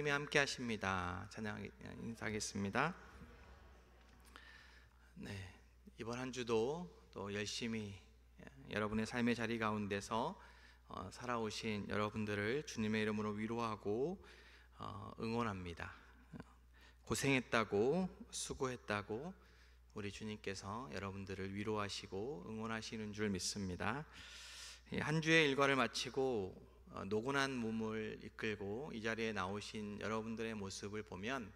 하나님이 함께 하십니다. 찬양 인사하겠습니다. 네, 이번 한 주도 또 열심히 여러분의 삶의 자리 가운데서 살아오신 여러분들을 주님의 이름으로 위로하고 응원합니다. 고생했다고, 수고했다고 우리 주님께서 여러분들을 위로하시고 응원하시는 줄 믿습니다. 한 주의 일과를 마치고 노곤한 몸을 이끌고 이 자리에 나오신 여러분들의 모습을 보면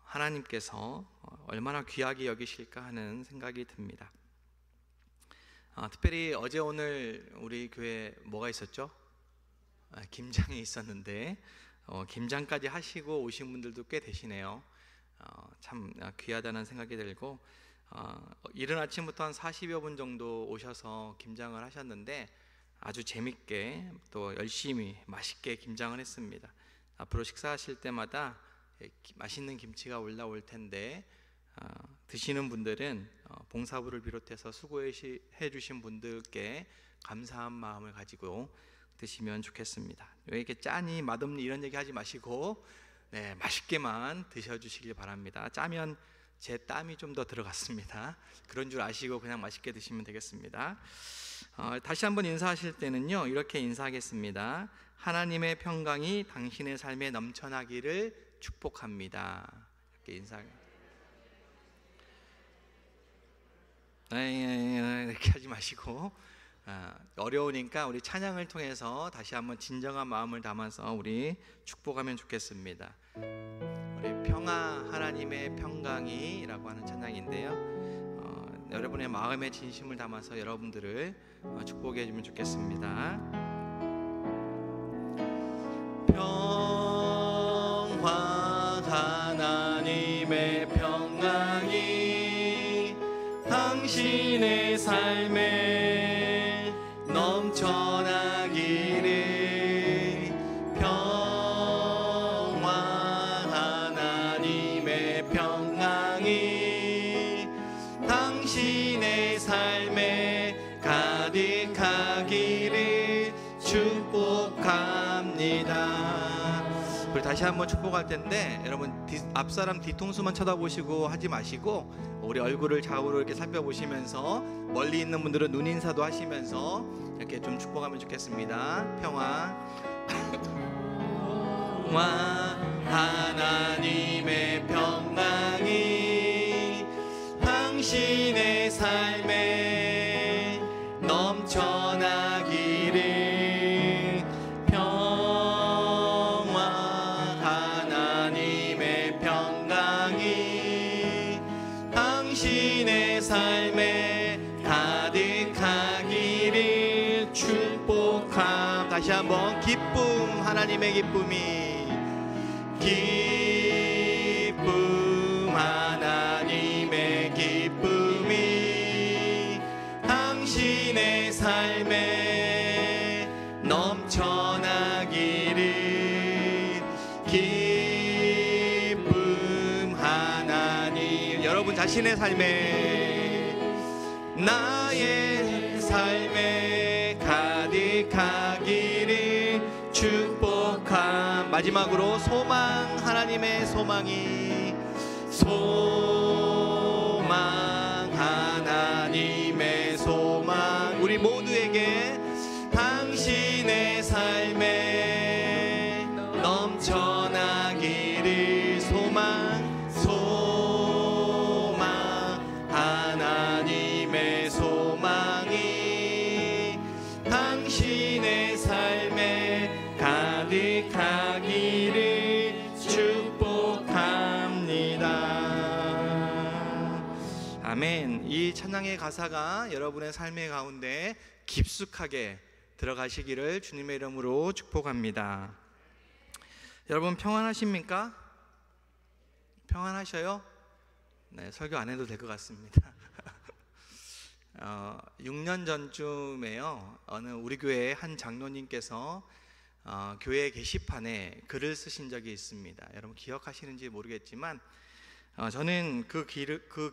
하나님께서 얼마나 귀하게 여기실까 하는 생각이 듭니다. 특별히 어제 오늘 우리 교회 뭐가 있었죠? 김장이 있었는데 김장까지 하시고 오신 분들도 꽤 되시네요. 참 귀하다는 생각이 들고 이른 아침부터 한 40여 분 정도 오셔서 김장을 하셨는데 아주 재밌게 또 열심히 맛있게 김장을 했습니다. 앞으로 식사하실 때마다 맛있는 김치가 올라올 텐데 드시는 분들은 봉사부를 비롯해서 수고해 주신 분들께 감사한 마음을 가지고 드시면 좋겠습니다. 왜 이렇게 짜니 맛없니 이런 얘기 하지 마시고 맛있게만 드셔주시길 바랍니다. 짜면 제 땀이 좀 더 들어갔습니다. 그런 줄 아시고 그냥 맛있게 드시면 되겠습니다. 다시 한번 인사하실 때는요, 이렇게 인사하겠습니다. 하나님의 평강이 당신의 삶에 넘쳐나기를 축복합니다. 이렇게 이렇게 하지 마시고 어려우니까 우리 찬양을 통해서 다시 한번 진정한 마음을 담아서 우리 축복하면 좋겠습니다. 우리 평화 하나님의 평강이라고 하는 찬양인데요, 여러분의 마음의 진심을 담아서 여러분들을 축복해 주면 좋겠습니다. 평화 하나님의 평강이 당신의 삶에 넘쳐나기를. 평화 하나님의 평강이 당신의 삶에 가득하기를 축복합니다. 그리고 다시 한번 축복할 텐데 여러분 앞사람 뒤통수만 쳐다보시고 하지 마시고 우리 얼굴을 좌우로 이렇게 살펴보시면서 멀리 있는 분들은 눈인사도 하시면서 이렇게 좀 축복하면 좋겠습니다. 평화 하나님의 평강이 당신의 삶에 넘쳐나기를. 평화 하나님의 평강이 당신의 삶에 가득하기를 축복함. 다시 한번 기쁨, 하나님의 기쁨이, 기쁨 하나님의 기쁨이 당신의 삶에 넘쳐나기를. 기쁨 하나님. 여러분 자신의 삶에, 나의 삶에 가득하기를 축복함. 마지막으로 소망, 하나님의 소망이, 소망 하나님의 소망. 우리 모두에게 당신의 삶에 넘쳐나기를. 소망, 소망 하나님의 소망이 당신의 삶에 가득하기를 축복합니다. 아멘. 이 찬양의 가사가 여러분의 삶의 가운데 깊숙하게 들어가시기를 주님의 이름으로 축복합니다. 여러분 평안하십니까? 평안하셔요? 네, 설교 안 해도 될 것 같습니다. 6년 전쯤에요, 어느 우리 교회의 한 장로님께서 교회 게시판에 글을 쓰신 적이 있습니다. 여러분 기억하시는지 모르겠지만 저는 그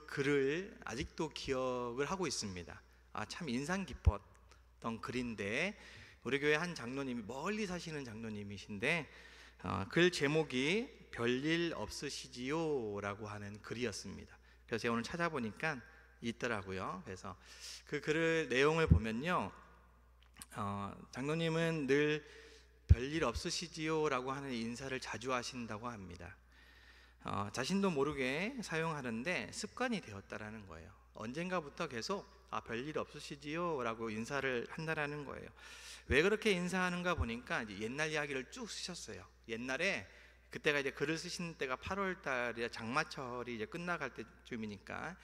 글을 아직도 기억을 하고 있습니다. 참 인상 깊었던 글인데, 우리 교회 한 장로님이 멀리 사시는 장로님이신데 글 제목이 별일 없으시지요 라고 하는 글이었습니다. 그래서 제가 오늘 찾아보니까 있더라고요. 그래서 그 글을 내용을 보면요, 장로님은 늘 별일 없으시지요 라고 하는 인사를 자주 하신다고 합니다. 자신도 모르게 사용하는데 습관이 되었다라는 거예요. 언젠가부터 계속 별일 없으시지요 라고 인사를 한다라는 거예요. 왜 그렇게 인사하는가 보니까 이제 옛날 이야기를 쭉 쓰셨어요. 옛날에 그때가 이제 글을 쓰신 때가 8월 달이라 장마철이 이제 끝나갈 때쯤이니까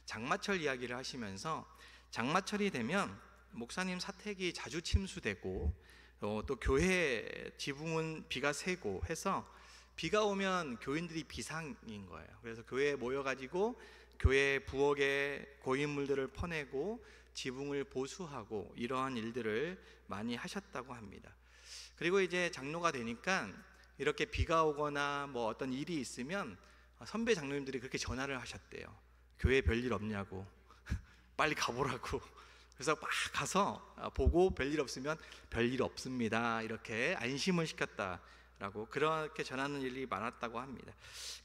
장마철 이야기를 하시면서, 장마철이 되면 목사님 사택이 자주 침수되고 또 교회 지붕은 비가 새고 해서 비가 오면 교인들이 비상인 거예요. 그래서 교회에 모여가지고 교회 부엌에 고인물들을 퍼내고 지붕을 보수하고 이러한 일들을 많이 하셨다고 합니다. 그리고 이제 장로가 되니까 이렇게 비가 오거나 뭐 어떤 일이 있으면 선배 장로님들이 그렇게 전화를 하셨대요. 교회에 별일 없냐고 빨리 가보라고. 그래서 막 가서 보고 별일 없으면 별일 없습니다 이렇게 안심을 시켰다라고 그렇게 전하는 일이 많았다고 합니다.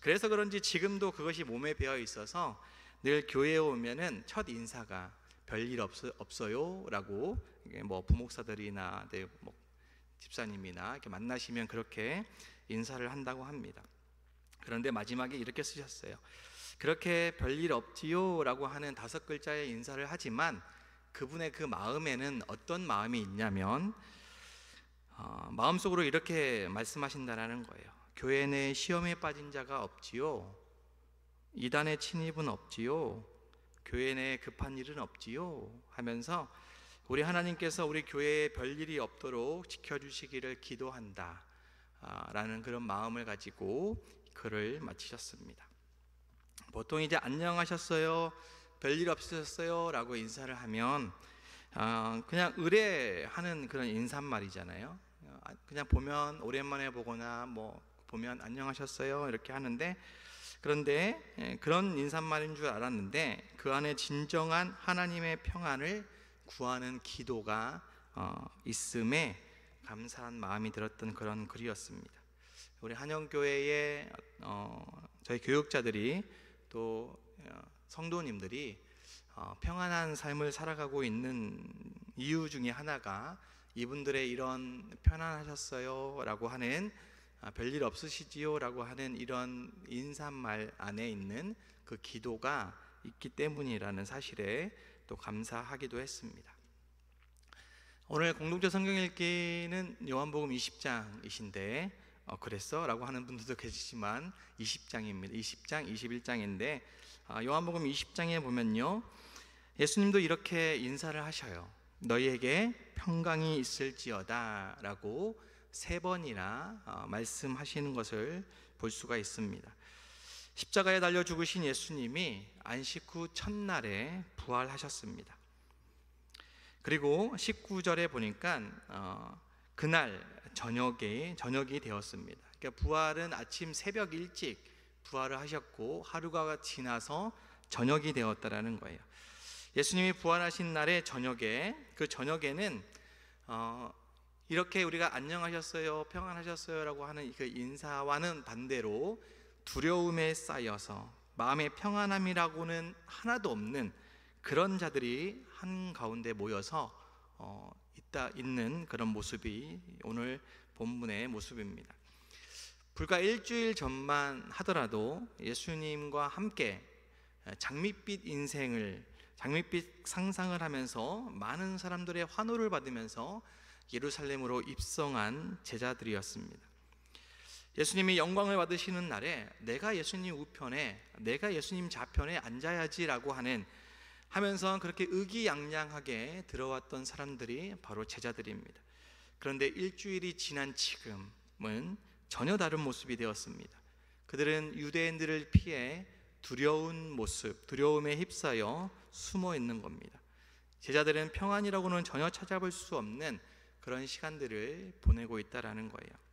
그래서 그런지 지금도 그것이 몸에 배어 있어서 늘 교회에 오면은 첫 인사가 별일 없어요 라고, 뭐 부목사들이나 뭐 집사님이나 이렇게 만나시면 그렇게 인사를 한다고 합니다. 그런데 마지막에 이렇게 쓰셨어요. 그렇게 별일 없지요 라고 하는 5글자의 인사를 하지만 그분의 그 마음에는 어떤 마음이 있냐면 마음속으로 이렇게 말씀하신다는 거예요. 교회 내 시험에 빠진 자가 없지요, 이단의 침입은 없지요, 교회 내에 급한 일은 없지요 하면서 우리 하나님께서 우리 교회에 별일이 없도록 지켜주시기를 기도한다 라는 그런 마음을 가지고 글을 마치셨습니다. 보통 이제 안녕하셨어요, 별일 없으셨어요 라고 인사를 하면 그냥 의뢰하는 그런 인사말이잖아요. 그냥 보면 오랜만에 보거나 뭐 보면 안녕하셨어요 이렇게 하는데, 그런데 그런 인사말인 줄 알았는데 그 안에 진정한 하나님의 평안을 구하는 기도가 있음에 감사한 마음이 들었던 그런 글이었습니다. 우리 한영교회의 저희 교육자들이 또 성도님들이 평안한 삶을 살아가고 있는 이유 중에 하나가 이분들의 이런 편안하셨어요 라고 하는 별일 없으시지요 라고 하는 이런 인사말 안에 있는 그 기도가 있기 때문이라는 사실에 또 감사하기도 했습니다. 오늘 공동체 성경 읽기는 요한복음 20장이신데 그랬어? 라고 하는 분들도 계시지만 20장입니다. 20장, 21장인데 요한복음 20장에 보면요, 예수님도 이렇게 인사를 하셔요. 너희에게 평강이 있을지어다 라고 3번이나 말씀하시는 것을 볼 수가 있습니다. 십자가에 달려 죽으신 예수님이 안식 후 첫날에 부활하셨습니다. 그리고 19절에 보니까 그날 저녁이 되었습니다. 그러니까 부활은 아침 새벽 일찍 부활을 하셨고 하루가 지나서 저녁이 되었다라는 거예요. 예수님이 부활하신 날의 저녁에, 그 저녁에는 이렇게 우리가 안녕하셨어요, 평안하셨어요 라고 하는 그 인사와는 반대로 두려움에 쌓여서 마음의 평안함이라고는 하나도 없는 그런 자들이 한가운데 모여서 있는 그런 모습이 오늘 본문의 모습입니다. 불과 일주일 전만 하더라도 예수님과 함께 장밋빛 상상을 하면서 많은 사람들의 환호를 받으면서 예루살렘으로 입성한 제자들이었습니다. 예수님이 영광을 받으시는 날에 내가 예수님 우편에, 내가 예수님 좌편에 앉아야지라고 하면서 그렇게 의기양양하게 들어왔던 사람들이 바로 제자들입니다. 그런데 일주일이 지난 지금은 전혀 다른 모습이 되었습니다. 그들은 유대인들을 피해 두려운 모습, 두려움에 휩싸여 숨어 있는 겁니다. 제자들은 평안이라고는 전혀 찾아볼 수 없는 그런 시간들을 보내고 있다라는 거예요.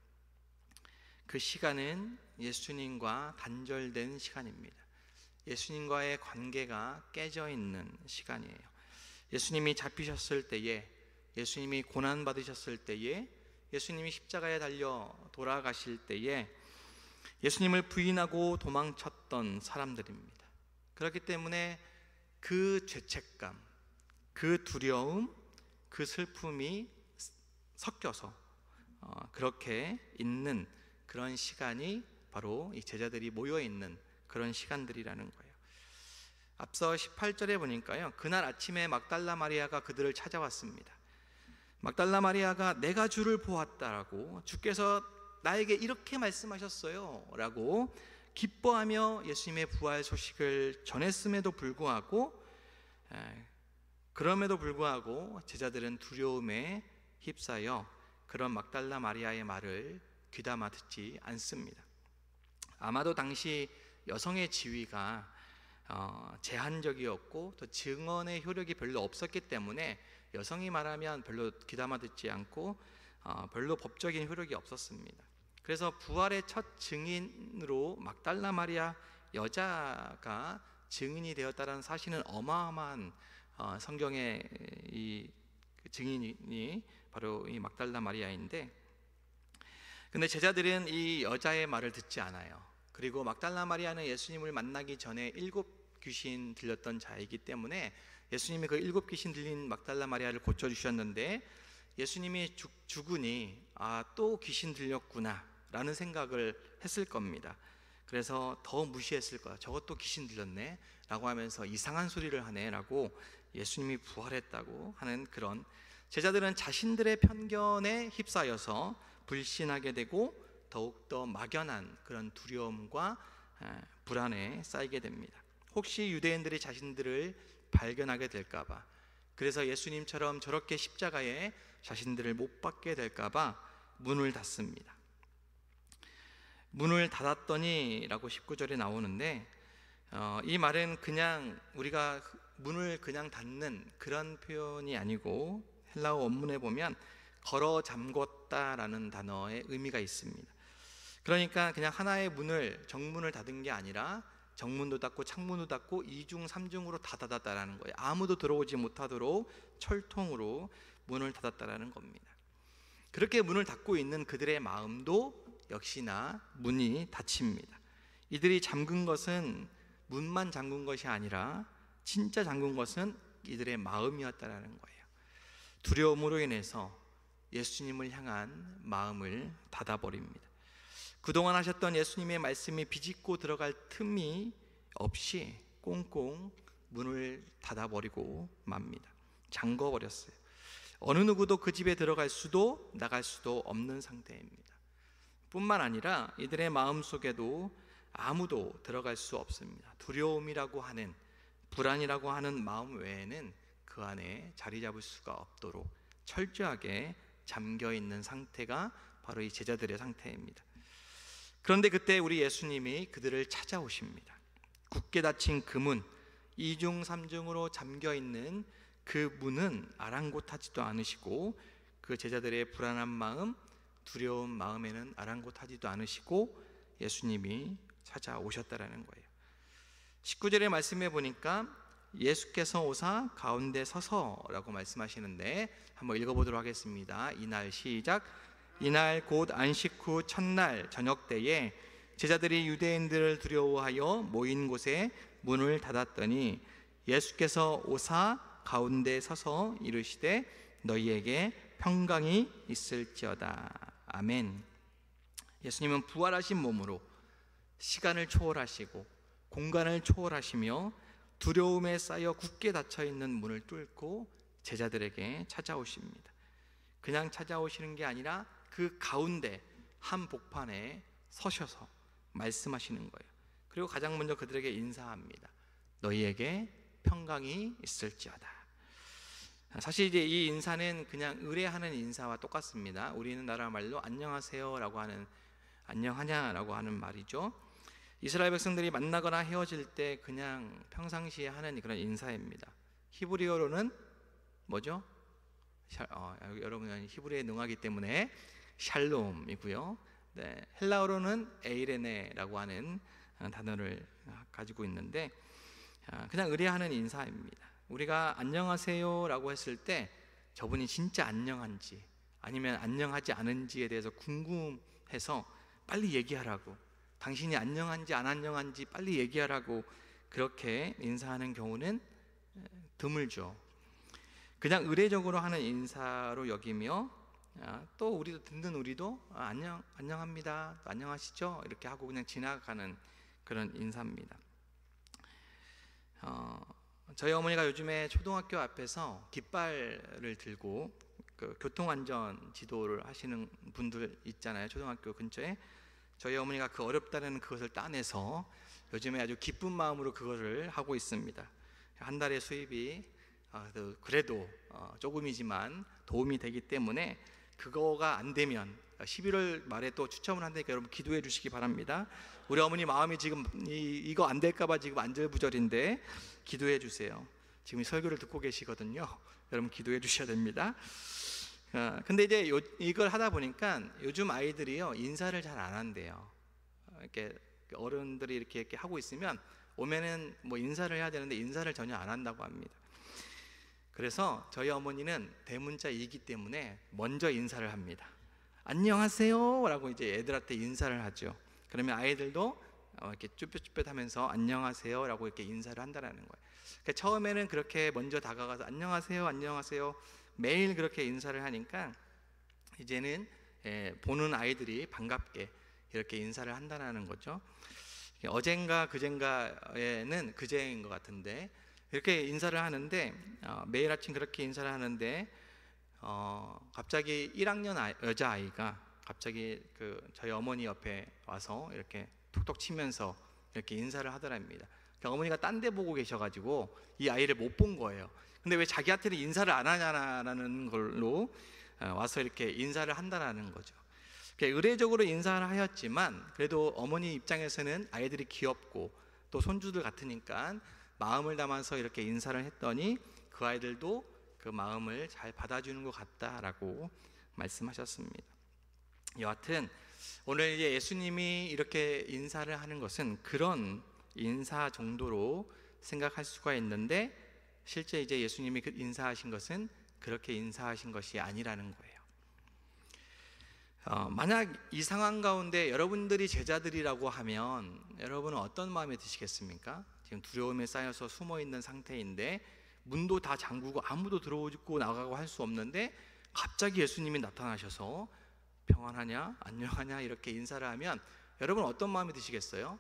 그 시간은 예수님과 단절된 시간입니다. 예수님과의 관계가 깨져 있는 시간이에요. 예수님이 잡히셨을 때에, 예수님이 고난 받으셨을 때에 예수님이 십자가에 달려 돌아가실 때에 예수님을 부인하고 도망쳤던 사람들입니다. 그렇기 때문에 그 죄책감, 그 두려움, 그 슬픔이 섞여서 그렇게 있는 그런 시간이 바로 이 제자들이 모여있는 그런 시간들이라는 거예요. 앞서 18절에 보니까요, 그날 아침에 막달라 마리아가 그들을 찾아왔습니다. 막달라 마리아가 내가 주를 보았다라고, 주께서 나에게 이렇게 말씀하셨어요 라고 기뻐하며 예수님의 부활 소식을 전했음에도 불구하고 제자들은 두려움에 휩싸여 그런 막달라 마리아의 말을 귀담아 듣지 않습니다. 아마도 당시 여성의 지위가 제한적이었고 또 증언의 효력이 별로 없었기 때문에 여성이 말하면 별로 귀담아 듣지 않고 별로 법적인 효력이 없었습니다. 그래서 부활의 첫 증인으로 막달라 마리아 여자가 증인이 되었다는 사실은 어마어마한 성경의 이 증인이 바로 이 막달라 마리아인데, 근데 제자들은 이 여자의 말을 듣지 않아요. 그리고 막달라 마리아는 예수님을 만나기 전에 7 귀신 들렸던 자이기 때문에 예수님이 그 7 귀신 들린 막달라 마리아를 고쳐주셨는데, 예수님이 죽으니 또 귀신 들렸구나 라는 생각을 했을 겁니다. 그래서 더 무시했을 거야. 저것도 귀신 들렸네 라고 하면서 이상한 소리를 하네 라고 예수님이 부활했다고 하는 그런, 제자들은 자신들의 편견에 휩싸여서 불신하게 되고 더욱더 막연한 그런 두려움과 불안에 쌓이게 됩니다. 혹시 유대인들이 자신들을 발견하게 될까봐, 그래서 예수님처럼 저렇게 십자가에 자신들을 못 박게 될까봐 문을 닫습니다. 문을 닫았더니 라고 19절에 나오는데, 이 말은 그냥 우리가 문을 그냥 닫는 그런 표현이 아니고 헬라어 원문에 보면 걸어 잠궜다라는 단어의 의미가 있습니다. 그러니까 그냥 하나의 문을, 정문을 닫은 게 아니라 정문도 닫고 창문도 닫고 2중 3중으로 다 닫았다라는 거예요. 아무도 들어오지 못하도록 철통으로 문을 닫았다라는 겁니다. 그렇게 문을 닫고 있는 그들의 마음도 역시나 문이 닫힙니다. 이들이 잠근 것은 문만 잠근 것이 아니라 진짜 잠근 것은 이들의 마음이었다라는 거예요. 두려움으로 인해서 예수님을 향한 마음을 닫아버립니다. 그동안 하셨던 예수님의 말씀이 비집고 들어갈 틈이 없이 꽁꽁 문을 닫아버리고 맙니다. 잠궈버렸어요. 어느 누구도 그 집에 들어갈 수도 나갈 수도 없는 상태입니다. 뿐만 아니라 이들의 마음속에도 아무도 들어갈 수 없습니다. 두려움이라고 하는, 불안이라고 하는 마음 외에는 그 안에 자리 잡을 수가 없도록 철저하게 잠겨있는 상태가 바로 이 제자들의 상태입니다. 그런데 그때 우리 예수님이 그들을 찾아오십니다. 굳게 닫힌 그 문, 2중 3중으로 잠겨있는 그 문은 아랑곳하지도 않으시고, 그 제자들의 불안한 마음, 두려운 마음에는 아랑곳하지도 않으시고 예수님이 찾아오셨다라는 거예요. 19절의 말씀에 보니까 예수께서 오사 가운데 서서라고 말씀하시는데, 한번 읽어보도록 하겠습니다. 이날 시작. 이날 곧 안식 후 첫날 저녁 때에 제자들이 유대인들을 두려워하여 모인 곳에 문을 닫았더니 예수께서 오사 가운데 서서 이르시되 너희에게 평강이 있을지어다. 아멘. 예수님은 부활하신 몸으로 시간을 초월하시고 공간을 초월하시며 두려움에 쌓여 굳게 닫혀있는 문을 뚫고 제자들에게 찾아오십니다. 그냥 찾아오시는 게 아니라 그 가운데 한 복판에 서셔서 말씀하시는 거예요. 그리고 가장 먼저 그들에게 인사합니다. 너희에게 평강이 있을지어다. 사실 이제 이 인사는 그냥 의뢰하는 인사와 똑같습니다. 우리는 나라 말로 안녕하세요라고 하는, 안녕하냐라고 하는 말이죠. 이스라엘 백성들이 만나거나 헤어질 때 그냥 평상시에 하는 그런 인사입니다. 히브리어로는 뭐죠? 여러분은 히브리어에 능하기 때문에 샬롬이고요. 네, 헬라어로는 에이레네라고 하는 단어를 가지고 있는데, 그냥 의뢰하는 인사입니다. 우리가 안녕하세요라고 했을 때 저분이 진짜 안녕한지 아니면 안녕하지 않은지에 대해서 궁금해서 빨리 얘기하라고, 당신이 안녕한지 안 안녕한지 빨리 얘기하라고 그렇게 인사하는 경우는 드물죠. 그냥 의례적으로 하는 인사로 여기며 또 우리도 듣는 우리도 안녕합니다, 안녕하시죠 이렇게 하고 그냥 지나가는 그런 인사입니다. 저희 어머니가 요즘에 초등학교 앞에서 깃발을 들고 그 교통안전 지도를 하시는 분들 있잖아요. 초등학교 근처에 저희 어머니가 그 어렵다는 그것을 따내서 요즘에 아주 기쁜 마음으로 그것을 하고 있습니다. 한 달의 수입이 그래도 조금이지만 도움이 되기 때문에 그거가 안 되면 11월 말에 또 추첨을 한다니까 여러분 기도해 주시기 바랍니다. 우리 어머니 마음이 지금 이거 안 될까 봐 지금 안절부절인데 기도해 주세요. 지금 설교를 듣고 계시거든요. 여러분 기도해 주셔야 됩니다. 근데 이제 이걸 하다 보니까 요즘 아이들이요 인사를 잘 안 한대요. 이렇게 어른들이 이렇게 하고 있으면 오면은 뭐 인사를 해야 되는데 인사를 전혀 안 한다고 합니다. 그래서 저희 어머니는 대문자이기 때문에 먼저 인사를 합니다. 안녕하세요 라고 이제 애들한테 인사를 하죠. 그러면 아이들도 이렇게 쭈뼛쭈뼛하면서 안녕하세요 라고 이렇게 인사를 한다는 거예요. 그러니까 처음에는 그렇게 먼저 다가가서 안녕하세요 안녕하세요 매일 그렇게 인사를 하니까 이제는 보는 아이들이 반갑게 이렇게 인사를 한다는 거죠. 어젠가 그젠가에는 그제인 것 같은데 이렇게 인사를 하는데 매일 아침 그렇게 인사를 하는데 갑자기 1학년 여자아이가 갑자기 저희 어머니 옆에 와서 이렇게 톡톡 치면서 이렇게 인사를 하더랍니다. 어머니가 딴 데 보고 계셔가지고 이 아이를 못 본 거예요. 근데 왜 자기한테는 인사를 안 하냐라는 걸로 와서 이렇게 인사를 한다는 거죠. 의례적으로 인사를 하였지만 그래도 어머니 입장에서는 아이들이 귀엽고 또 손주들 같으니까 마음을 담아서 이렇게 인사를 했더니 그 아이들도 그 마음을 잘 받아주는 것 같다라고 말씀하셨습니다. 여하튼 오늘 이제 예수님이 이렇게 인사를 하는 것은 그런 인사 정도로 생각할 수가 있는데 실제 이제 예수님이 인사하신 것은 그렇게 인사하신 것이 아니라는 거예요. 만약 이 상황 가운데 여러분들이 제자들이라고 하면 여러분은 어떤 마음이 드시겠습니까? 지금 두려움에 쌓여서 숨어 있는 상태인데 문도 다 잠그고 아무도 들어오고 나가고 할 수 없는데 갑자기 예수님이 나타나셔서 평안하냐 안녕하냐 이렇게 인사를 하면 여러분 어떤 마음이 드시겠어요?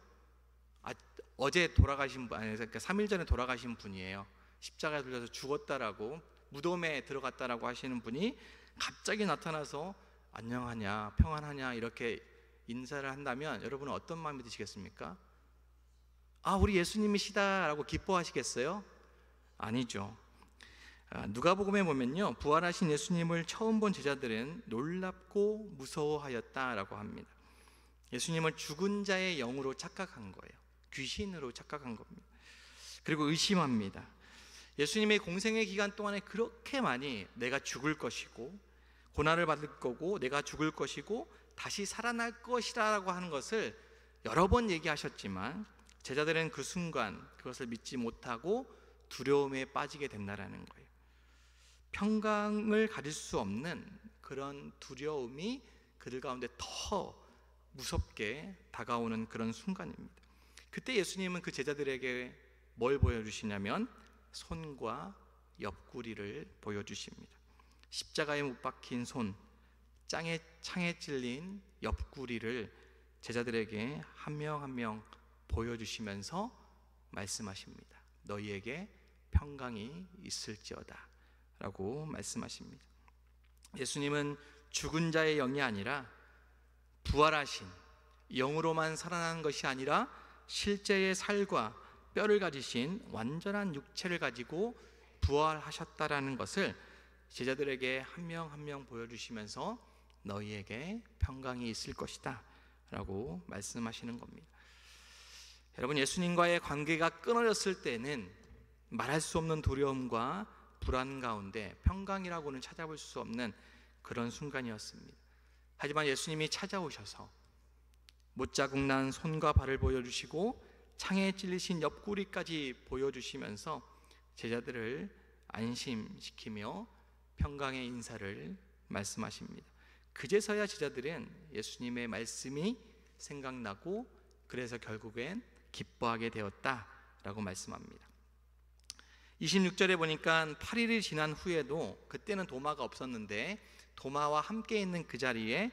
어제 돌아가신 분, 그러니까 3일 전에 돌아가신 분이에요. 십자가에 달려서 죽었다라고 무덤에 들어갔다라고 하시는 분이 갑자기 나타나서 안녕하냐 평안하냐 이렇게 인사를 한다면 여러분은 어떤 마음이 드시겠습니까? 우리 예수님이시다 라고 기뻐하시겠어요? 아니죠. 누가복음에 보면요 부활하신 예수님을 처음 본 제자들은 놀랍고 무서워하였다라고 합니다. 예수님을 죽은 자의 영으로 착각한 거예요. 귀신으로 착각한 겁니다. 그리고 의심합니다. 예수님의 공생의 기간 동안에 그렇게 많이 내가 죽을 것이고 고난을 받을 거고 내가 죽을 것이고 다시 살아날 것이라고 하는 것을 여러 번 얘기하셨지만 제자들은 그 순간 그것을 믿지 못하고 두려움에 빠지게 된다라는 거예요. 평강을 가질 수 없는 그런 두려움이 그들 가운데 더 무섭게 다가오는 그런 순간입니다. 그때 예수님은 그 제자들에게 뭘 보여주시냐면 손과 옆구리를 보여주십니다. 십자가에 못 박힌 손, 창에 찔린 옆구리를 제자들에게 한 명 한 명 보여주시면서 말씀하십니다. 너희에게 평강이 있을지어다 라고 말씀하십니다. 예수님은 죽은 자의 영이 아니라 부활하신 영으로만 살아나는 것이 아니라 실제의 살과 뼈를 가지신 완전한 육체를 가지고 부활하셨다라는 것을 제자들에게 한 명 한 명 보여주시면서 너희에게 평강이 있을 것이다 라고 말씀하시는 겁니다. 여러분, 예수님과의 관계가 끊어졌을 때는 말할 수 없는 두려움과 불안 가운데 평강이라고는 찾아볼 수 없는 그런 순간이었습니다. 하지만 예수님이 찾아오셔서 못자국 난 손과 발을 보여주시고 창에 찔리신 옆구리까지 보여주시면서 제자들을 안심시키며 평강의 인사를 말씀하십니다. 그제서야 제자들은 예수님의 말씀이 생각나고 그래서 결국엔 기뻐하게 되었다라고 말씀합니다. 26절에 보니까 8일이 지난 후에도, 그때는 도마가 없었는데 도마와 함께 있는 그 자리에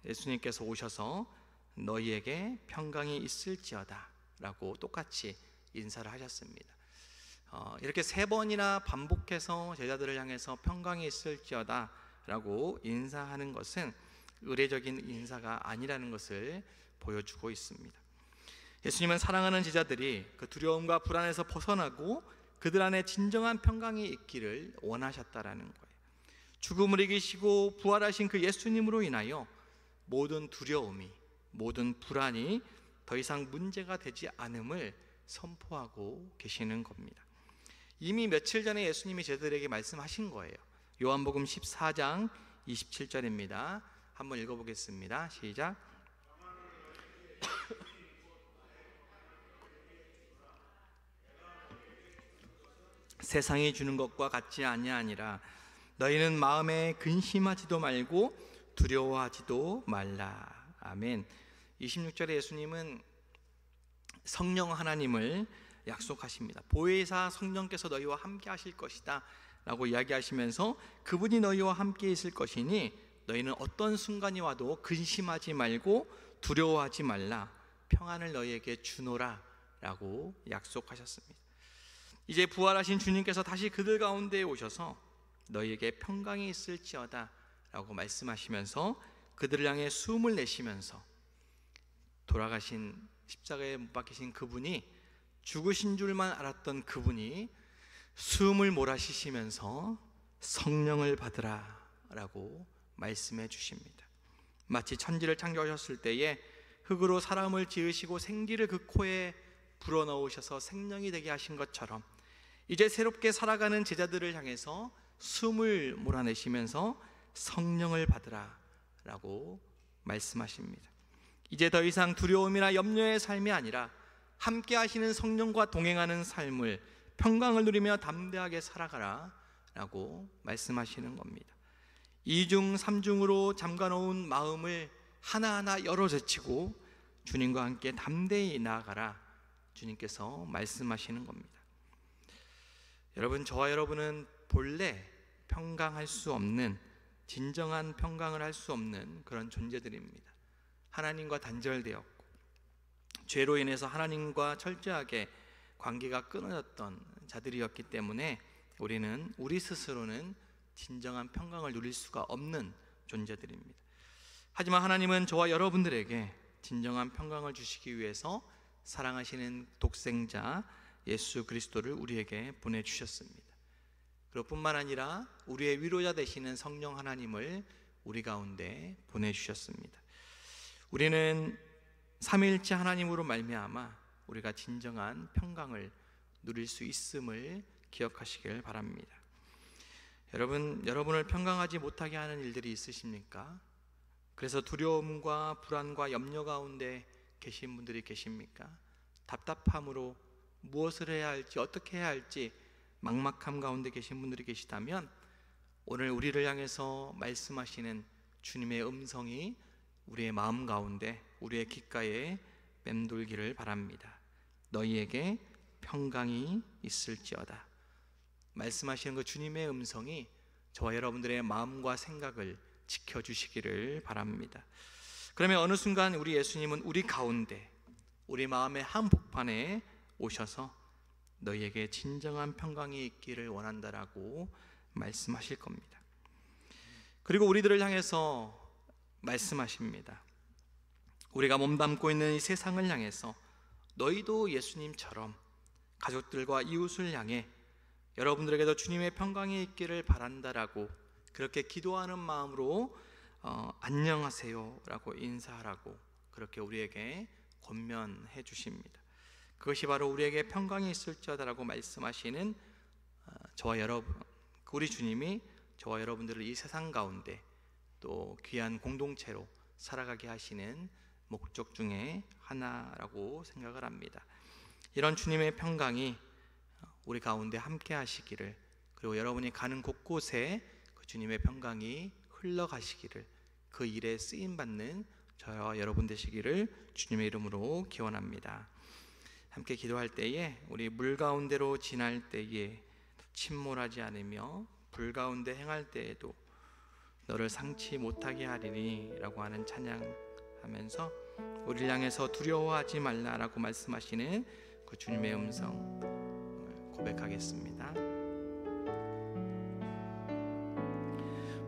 예수님께서 오셔서 너희에게 평강이 있을지어다 라고 똑같이 인사를 하셨습니다. 이렇게 3번이나 반복해서 제자들을 향해서 평강이 있을지어다 라고 인사하는 것은 의례적인 인사가 아니라는 것을 보여주고 있습니다. 예수님은 사랑하는 제자들이 그 두려움과 불안에서 벗어나고 그들 안에 진정한 평강이 있기를 원하셨다라는 거예요. 죽음을 이기시고 부활하신 그 예수님으로 인하여 모든 두려움이, 모든 불안이 더 이상 문제가 되지 않음을 선포하고 계시는 겁니다. 이미 며칠 전에 예수님이 제자들에게 말씀하신 거예요. 요한복음 14장 27절입니다. 한번 읽어보겠습니다. 시작. 세상이 주는 것과 같지 아니하니라. 너희는 마음에 근심하지도 말고 두려워하지도 말라. 아멘. 26절에 예수님은 성령 하나님을 약속하십니다. 보혜사 성령께서 너희와 함께 하실 것이다 라고 이야기하시면서 그분이 너희와 함께 있을 것이니 너희는 어떤 순간이 와도 근심하지 말고 두려워하지 말라. 평안을 너희에게 주노라 라고 약속하셨습니다. 이제 부활하신 주님께서 다시 그들 가운데에 오셔서 너희에게 평강이 있을지어다 라고 말씀하시면서 그들을 향해 숨을 내쉬면서 돌아가신 십자가에 못 박히신 그분이, 죽으신 줄만 알았던 그분이 숨을 몰아쉬시면서 성령을 받으라 라고 말씀해 주십니다. 마치 천지를 창조하셨을 때에 흙으로 사람을 지으시고 생기를 그 코에 불어넣으셔서 생명이 되게 하신 것처럼 이제 새롭게 살아가는 제자들을 향해서 숨을 몰아내시면서 성령을 받으라 라고 말씀하십니다. 이제 더 이상 두려움이나 염려의 삶이 아니라 함께 하시는 성령과 동행하는 삶을, 평강을 누리며 담대하게 살아가라 라고 말씀하시는 겁니다. 이중 삼중으로 잠가놓은 마음을 하나하나 열어제치고 주님과 함께 담대히 나아가라, 주님께서 말씀하시는 겁니다. 여러분, 저와 여러분은 본래 평강할 수 없는, 진정한 평강을 할 수 없는 그런 존재들입니다. 하나님과 단절되었고 죄로 인해서 하나님과 철저하게 관계가 끊어졌던 자들이었기 때문에 우리 스스로는 진정한 평강을 누릴 수가 없는 존재들입니다. 하지만 하나님은 저와 여러분들에게 진정한 평강을 주시기 위해서 사랑하시는 독생자 예수 그리스도를 우리에게 보내주셨습니다. 그럴 뿐만 아니라 우리의 위로자 되시는 성령 하나님을 우리 가운데 보내주셨습니다. 우리는 삼위일체 하나님으로 말미암아 우리가 진정한 평강을 누릴 수 있음을 기억하시길 바랍니다. 여러분을 평강하지 못하게 하는 일들이 있으십니까? 그래서 두려움과 불안과 염려 가운데 계신 분들이 계십니까? 답답함으로 무엇을 해야 할지, 어떻게 해야 할지 막막함 가운데 계신 분들이 계시다면 오늘 우리를 향해서 말씀하시는 주님의 음성이 우리의 마음 가운데, 우리의 귓가에 맴돌기를 바랍니다. 너희에게 평강이 있을지어다. 말씀하시는 그 주님의 음성이 저와 여러분들의 마음과 생각을 지켜주시기를 바랍니다. 그러면 어느 순간 우리 예수님은 우리 가운데, 우리 마음의 한복판에 오셔서 너희에게 진정한 평강이 있기를 원한다라고 말씀하실 겁니다. 그리고 우리들을 향해서 말씀하십니다. 우리가 몸담고 있는 이 세상을 향해서 너희도 예수님처럼 가족들과 이웃을 향해 여러분들에게도 주님의 평강이 있기를 바란다라고, 그렇게 기도하는 마음으로 안녕하세요 라고 인사하라고 그렇게 우리에게 권면해 주십니다. 그것이 바로 우리에게 평강이 있을지어다라고 말씀하시는 저와 여러분, 우리 주님이 저와 여러분들을 이 세상 가운데 또 귀한 공동체로 살아가게 하시는 목적 중에 하나라고 생각을 합니다. 이런 주님의 평강이 우리 가운데 함께 하시기를, 그리고 여러분이 가는 곳곳에 그 그 주님의 평강이 흘러가시기를, 그 일에 쓰임받는 저와 여러분 되시기를 주님의 이름으로 기원합니다. 함께 기도할 때에 우리 물 가운데로 지날 때에 침몰하지 않으며 불 가운데 행할 때에도 너를 상치 못하게 하리니 라고 하는 찬양하면서 우리를 향해서 두려워하지 말라라고 말씀하시는 그 주님의 음성 고백하겠습니다.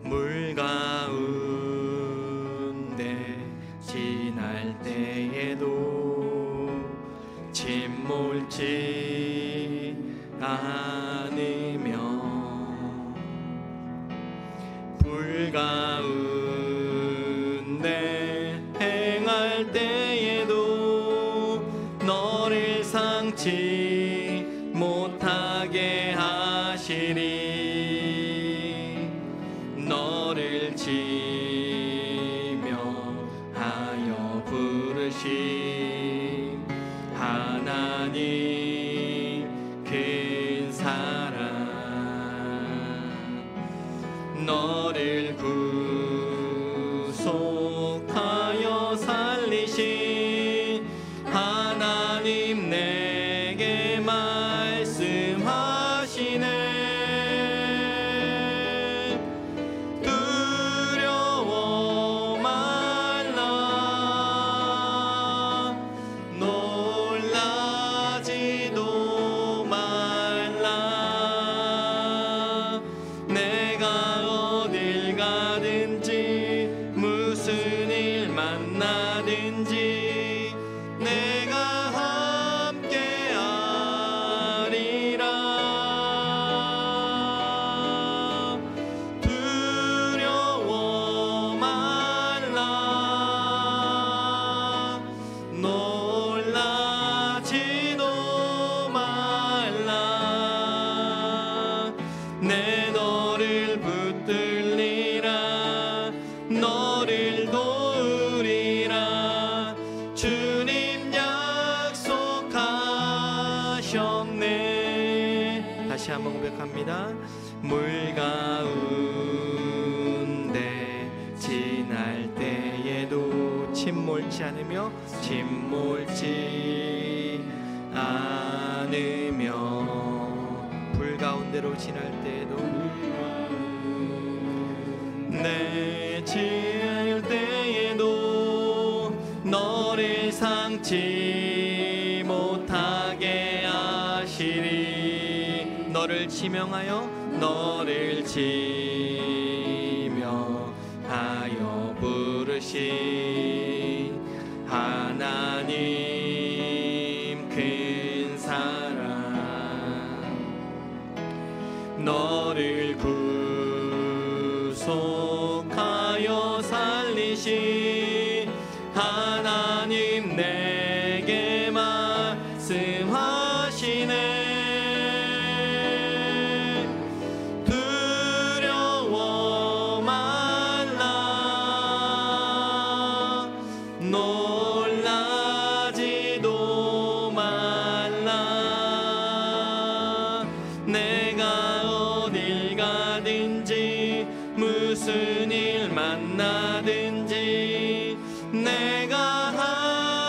물 가운데 지날 때에도 침몰치 않으며 불 가운데 행할 때에도 너를 상치 못하게 하시리. 너를 치며 하여 부르신 하나님 큰 사랑, 너를 구속하여 살리신 하나님 내게 말씀하시네. 두려워 말라, 놀라지도 말라. 내가 어딜 가든지 무슨 일 만나든지 내가 함께 하리라. 두려워 말라, 놀라지도 말라. 내 너를 붙들리라, 너를 도우리라. 주님 약속하셨네. 다시 한번 고백합니다. 물 가운데 지날 때에도 침몰치 않으며 침몰치 않으며 불 가운데로 지날 때에도 내 지을 때에도 너를 상치 못하게 하시리. 너를 지명하여 너를 지며 하여 부르신 하나님 큰 사랑, 너를 구속하여 살리신 하나님 내게 말씀하시네. 두려워 말라, 놀라지도 말라. 내가 어딜 가든지 무슨 일 만나든지 내가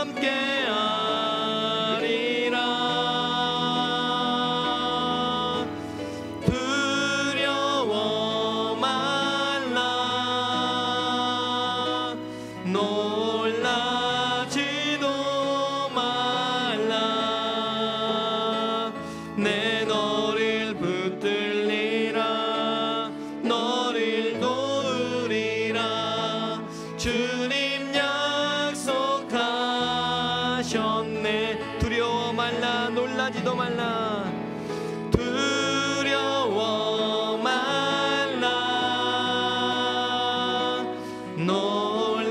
함께 하리라. 두려워 말라, 놀라지도 말라. 내 너를 붙들리라, 너를 도우리라. 주님 약속하셨네. 두려워 말라, 놀라지도 말라. 두려워 말라, 놀라지도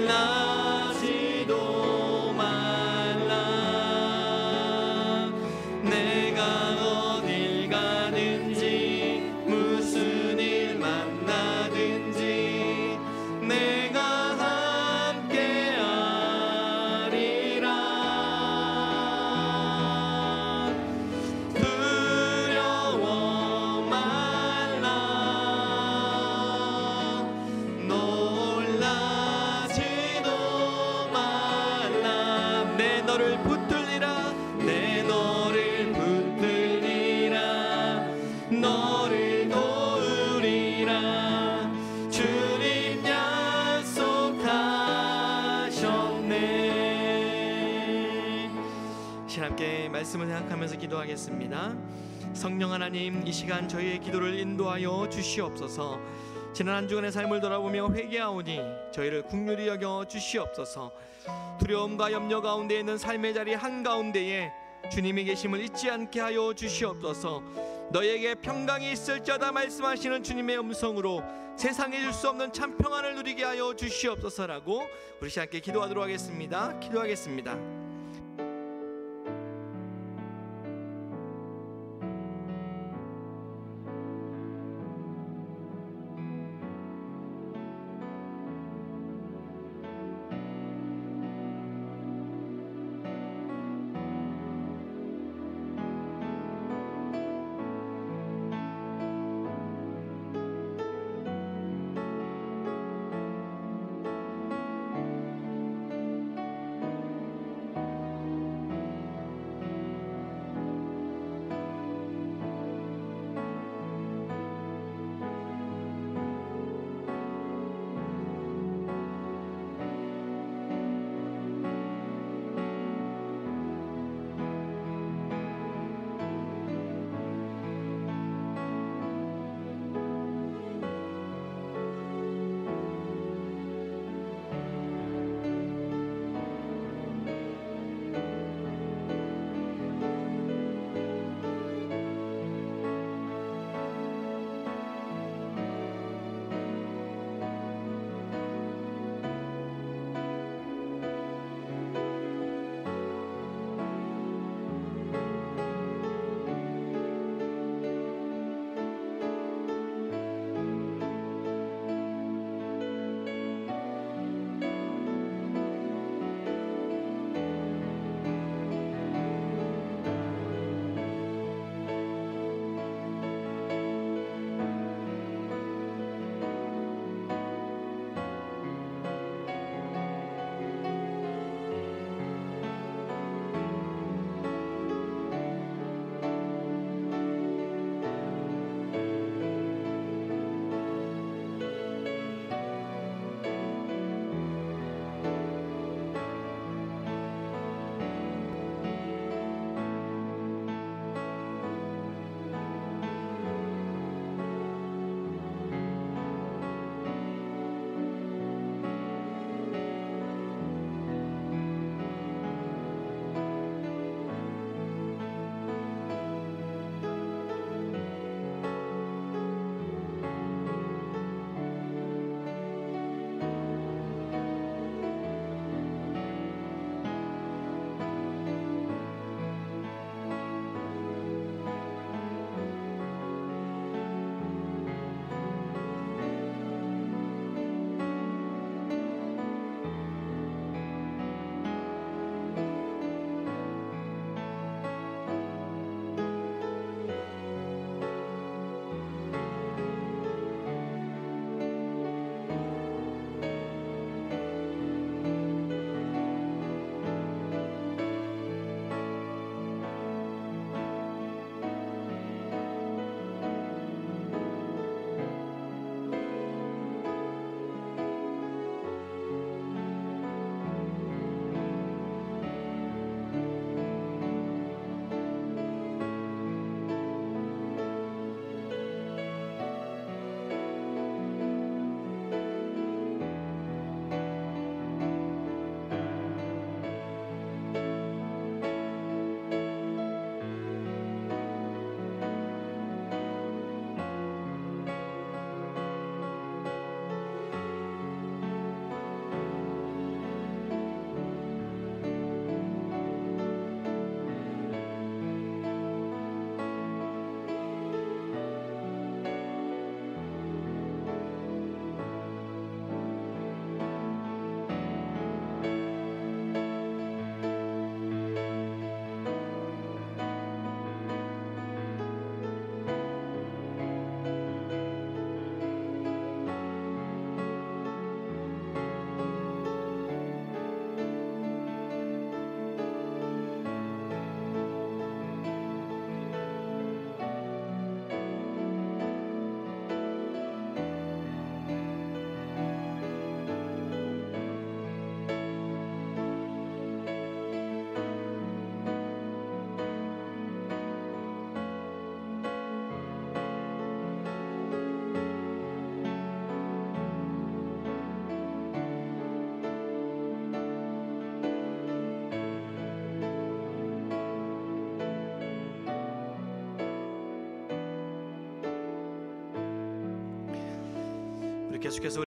말라. 내가 어딜 가든지 무슨 일 만나든지 내가 함께 하리라. 두려워 너를 붙들리라 내 너를 붙들리라 너를 도우리라 주님 약속하셨네. 함께 말씀을 생각하면서 기도하겠습니다. 성령 하나님, 이 시간 저희의 기도를 인도하여 주시옵소서. 지난 한 주간의 삶을 돌아보며 회개하오니 저희를 긍휼히 여겨 주시옵소서. 두려움과 염려 가운데 있는 삶의 자리 한가운데에 주님이 계심을 잊지 않게 하여 주시옵소서. 너에게 평강이 있을지어다 말씀하시는 주님의 음성으로 세상에 줄 수 없는 참 평안을 누리게 하여 주시옵소서라고 우리 함께 기도하도록 하겠습니다. 기도하겠습니다. 계속해서